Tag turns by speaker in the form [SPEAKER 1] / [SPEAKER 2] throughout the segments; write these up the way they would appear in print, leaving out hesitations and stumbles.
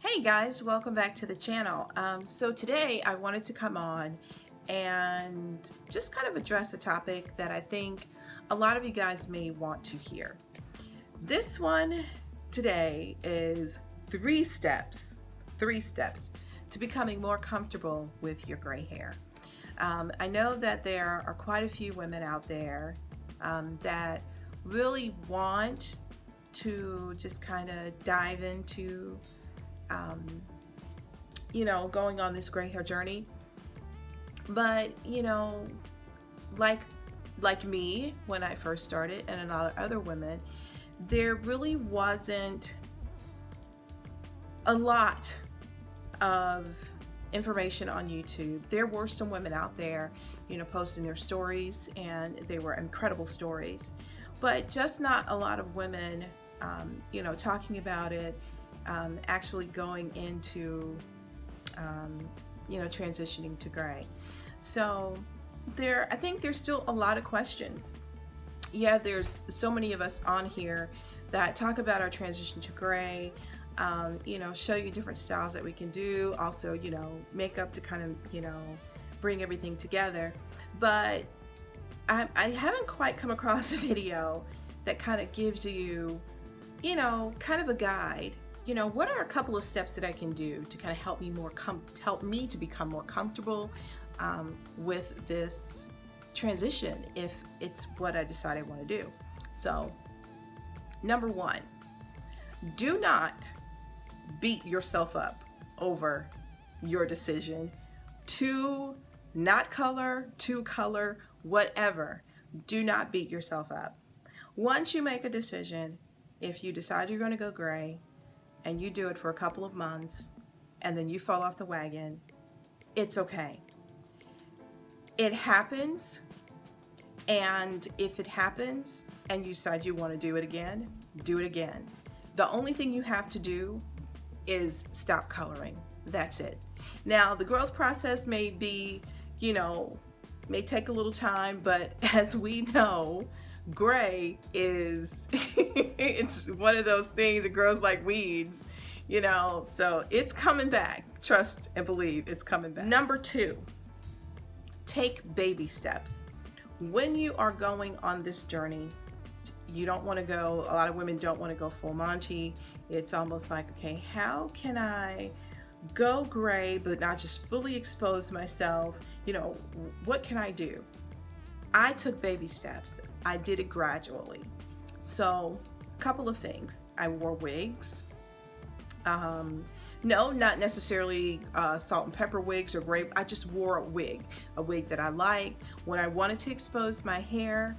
[SPEAKER 1] Hey guys, welcome back to the channel. So today I wanted to come on and just kind of address a topic that I think a lot of you guys may want to hear. This one today is three steps to becoming more comfortable with your gray hair. I know that there are quite a few women out there that really want to just kind of dive into going on this gray hair journey. But, like me, when I first started, and a lot of other women, there really wasn't a lot of information on YouTube. There were some women out there, posting their stories, and they were incredible stories, but just not a lot of women, talking about it, actually going into transitioning to gray. So I think there's still a lot of questions. Yeah, there's so many of us on here that talk about our transition to gray, show you different styles that we can do, also makeup to kind of bring everything together. But I haven't quite come across a video that kind of gives you kind of a guide. What are a couple of steps that I can do to kind of help me to become more comfortable with this transition, if it's what I decide I want to do. So, number one, do not beat yourself up over your decision to not color, to color, whatever. Do not beat yourself up. Once you make a decision, if you decide you're going to go gray, and you do it for a couple of months, and then you fall off the wagon, it's okay. It happens, and if it happens and you decide you want to do it again, do it again. The only thing you have to do is stop coloring. That's it. Now, the growth process may be, may take a little time, but as we know, gray is it's one of those things that grows like weeds, so it's coming back. Trust and believe, it's coming back. Number two, take baby steps. When you are going on this journey, you don't want to go, a lot of women don't want to go full Monty. It's almost like, okay, how can I go gray but not just fully expose myself? What can I do? I took baby steps. I did it gradually. So, a couple of things. I wore wigs. No, not necessarily salt and pepper wigs or grape. I just wore a wig that I like. When I wanted to expose my hair,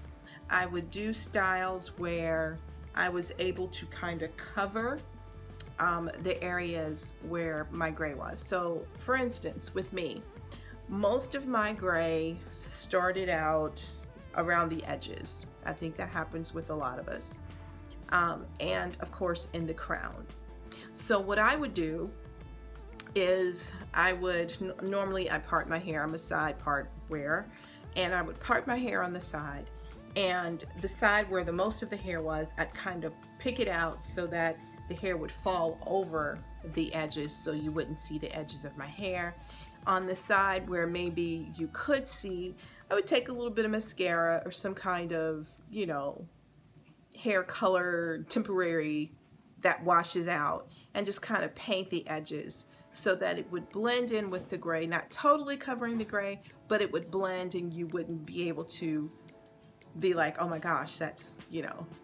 [SPEAKER 1] I would do styles where I was able to kind of cover the areas where my gray was. So, for instance, with me, most of my gray started out around the edges. I think that happens with a lot of us. And of course in the crown. So what I would do is I would normally part my hair. I'm a side part wearer, and I would part my hair on the side, and the side where the most of the hair was, I'd kind of pick it out so that the hair would fall over the edges so you wouldn't see the edges of my hair. On the side where maybe you could see, I would take a little bit of mascara or some kind of, hair color temporary that washes out, and just kind of paint the edges so that it would blend in with the gray, not totally covering the gray, but it would blend and you wouldn't be able to be like, oh my gosh, that's,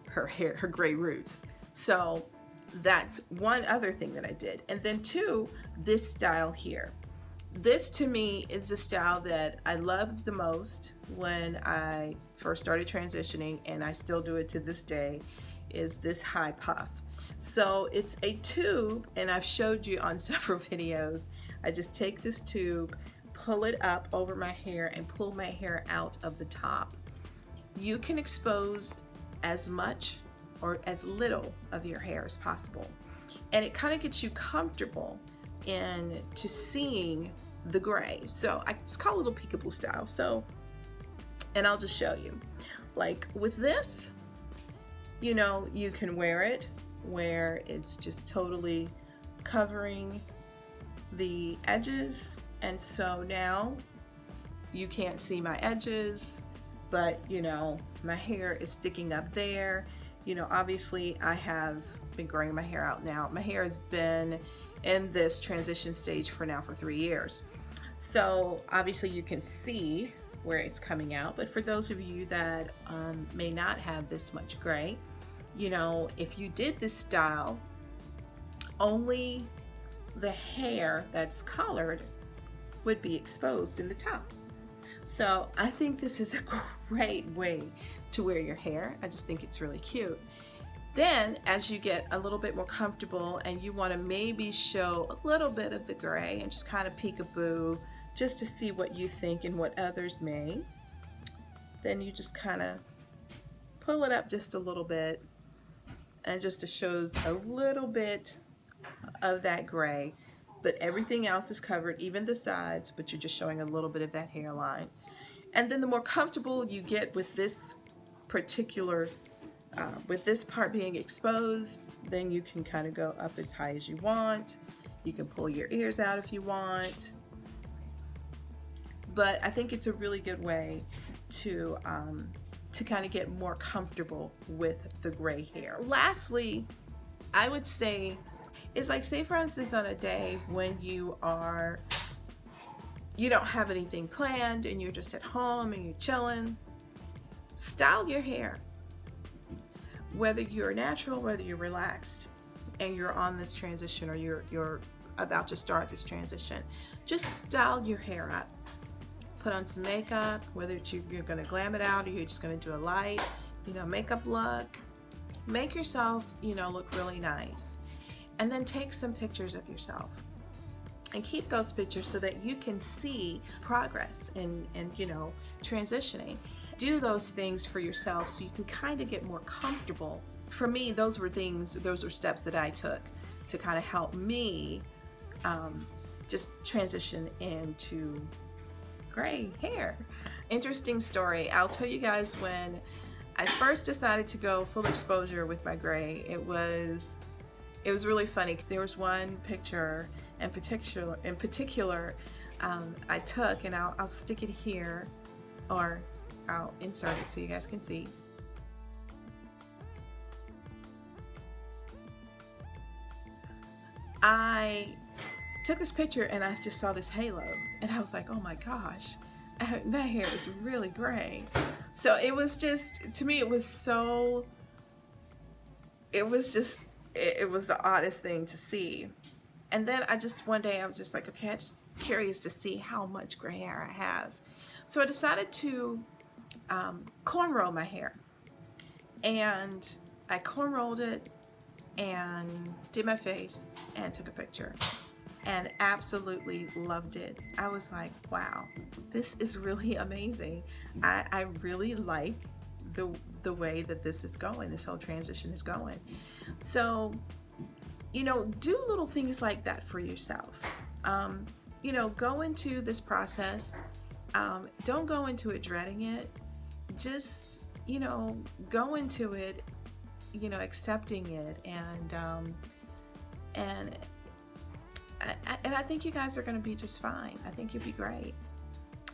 [SPEAKER 1] her hair, her gray roots. So that's one other thing that I did. And then two, this style here. This to me is the style that I loved the most when I first started transitioning, and I still do it to this day, is this high puff. So it's a tube, and I've showed you on several videos. I just take this tube, pull it up over my hair, and pull my hair out of the top. You can expose as much or as little of your hair as possible, and it kind of gets you comfortable into seeing the gray. So it's called a little peekaboo style. So, and I'll just show you, like with this, you can wear it where it's just totally covering the edges, and so now you can't see my edges, but you know, my hair is sticking up there. You know, obviously I have been growing my hair out now. My hair has been in this transition stage for 3 years. So obviously you can see where it's coming out, but for those of you that may not have this much gray, you know, if you did this style, only the hair that's colored would be exposed in the top. So I think this is a great way to wear your hair. I just think it's really cute. Then as you get a little bit more comfortable and you want to maybe show a little bit of the gray and just kind of peekaboo just to see what you think and what others may, then you just kind of pull it up just a little bit, and just to shows a little bit of that gray, but everything else is covered, even the sides, but you're just showing a little bit of that hairline. And then the more comfortable you get with this particular with this part being exposed, then you can kind of go up as high as you want. You can pull your ears out if you want. But I think it's a really good way to kind of get more comfortable with the gray hair. Lastly, I would say, is like, say for instance on a day when you don't have anything planned and you're just at home and you're chilling, style your hair. Whether you're natural, whether you're relaxed and you're on this transition, or you're about to start this transition, just style your hair up. Put on some makeup, whether you're going to glam it out or you're just going to do a light, makeup look. Make yourself, look really nice. And then take some pictures of yourself and keep those pictures so that you can see progress in transitioning. Do those things for yourself so you can kind of get more comfortable. For me, those were steps that I took to kind of help me just transition into gray hair. Interesting story. I'll tell you guys, when I first decided to go full exposure with my gray, it was really funny. There was one picture in particular I took, and I'll stick it here, or I'll insert it so you guys can see. I took this picture and I just saw this halo, and I was like, oh my gosh, that hair is really gray. So it was just, to me, it was the oddest thing to see. And then one day I was just like, okay, I'm just curious to see how much gray hair I have. So I decided to cornrow my hair, and I cornrowed it and did my face and took a picture, and absolutely loved it. I was like, wow, this is really amazing. I really like the way that this is going, this whole transition is going. So, do little things like that for yourself. Go into this process. Don't go into it dreading it. Just, go into it, accepting it, and I think you guys are going to be just fine. I think you'll be great.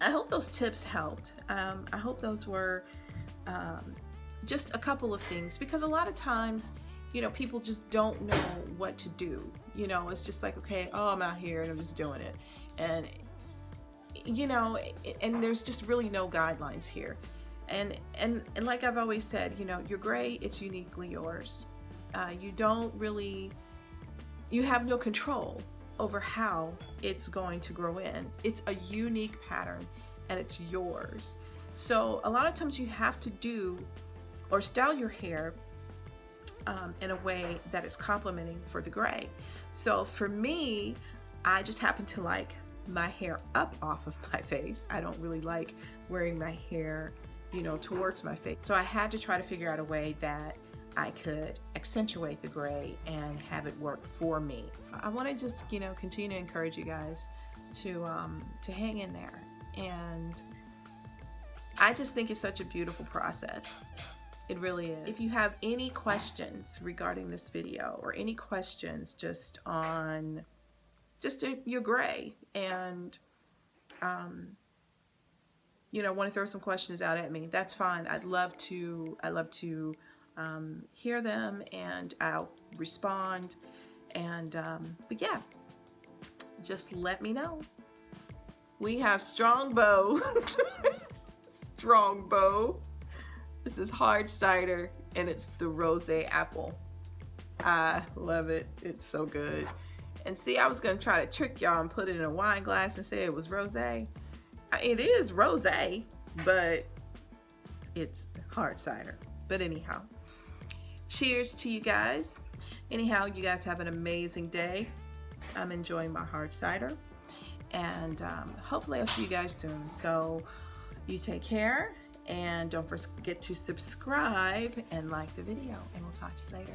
[SPEAKER 1] I hope those tips helped. I hope those were just a couple of things, because a lot of times, people just don't know what to do. It's just like, okay, oh, I'm out here and I'm just doing it. And, and there's just really no guidelines here. And like I've always said, you're gray, it's uniquely yours. You have no control over how it's going to grow in. It's a unique pattern and it's yours. So a lot of times you have to do or style your hair in a way that is complementing for the gray. So for me, I just happen to like my hair up off of my face. I don't really like wearing my hair, towards my face. So I had to try to figure out a way that I could accentuate the gray and have it work for me. I want to just, continue to encourage you guys to hang in there. And I just think it's such a beautiful process. It really is. If you have any questions regarding this video or any questions just on your gray and you know, want to throw some questions out at me, that's fine. I'd love to hear them, and I'll respond. And but yeah, just let me know. We have Strongbow. Strongbow. This is hard cider, and it's the rosé apple. I love it. It's so good. And see, I was gonna try to trick y'all and put it in a wine glass and say it was rosé. It is rosé, but it's hard cider. But anyhow, cheers to you guys. Anyhow, you guys have an amazing day. I'm enjoying my hard cider, and hopefully I'll see you guys soon. So you take care, and don't forget to subscribe and like the video, and we'll talk to you later.